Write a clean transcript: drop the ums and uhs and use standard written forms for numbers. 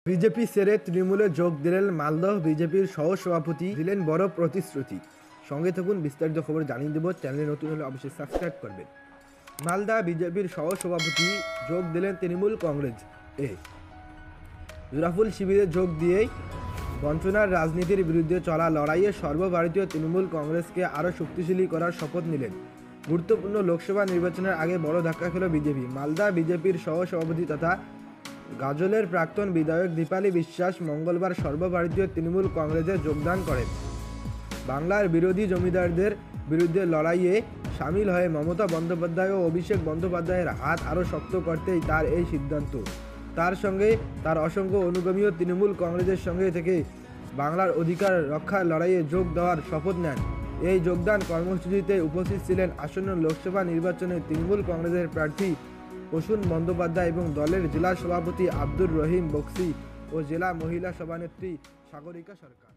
BJP ছেড়ে তৃণমূলে যোগ দিলেন মালদহ বিজেপির সহসভাপতি, দিলেন বড় প্রতিশ্রুতি। সঙ্গে থাকুন, বিস্তারিত খবর জানিয়ে দেব। চ্যানেলে নতুন হলে অবশ্যই সাবস্ক্রাইব করবেন। মালদা বিজেপির সহসভাপতি যোগ দিলেন তৃণমূল কংগ্রেস জোড়াফুল শিবিরে যোগ দিয়েই বঞ্চনার রাজনীতির বিরুদ্ধে চলা লড়াইয়ে সর্বভারতীয় তৃণমূল কংগ্রেসকে আরও শক্তিশালী করার শপথ নিলেন। গুরুত্বপূর্ণ লোকসভা নির্বাচনের আগে বড় ধাক্কা খেল বিজেপি। মালদা বিজেপির সহসভাপতি তথা গাজলের প্রাক্তন বিধায়ক দীপালি বিশ্বাস মঙ্গলবার সর্বভারতীয় তৃণমূল কংগ্রেসে যোগদান করেন। বাংলার বিরোধী জমিদারদের বিরুদ্ধে লড়াইয়ে সামিল হয়ে মমতা বন্দ্যোপাধ্যায় ও অভিষেক বন্দ্যোপাধ্যায়ের হাত আরও শক্ত করতেই তার এই সিদ্ধান্ত। তার সঙ্গে তার অসংখ্য অনুগামীও তৃণমূল কংগ্রেসের সঙ্গে থেকে বাংলার অধিকার রক্ষার লড়াইয়ে যোগ দেওয়ার শপথ নেন। এই যোগদান কর্মসূচিতে উপস্থিত ছিলেন আসন্ন লোকসভা নির্বাচনে তৃণমূল কংগ্রেসের প্রার্থী প্রসূন বন্দ্যোপাধ্যায় এবং দলের জেলা সভাপতি আব্দুর রহিম বক্সি ও জেলা মহিলা সভানেত্রী সাগরিকা সরকার।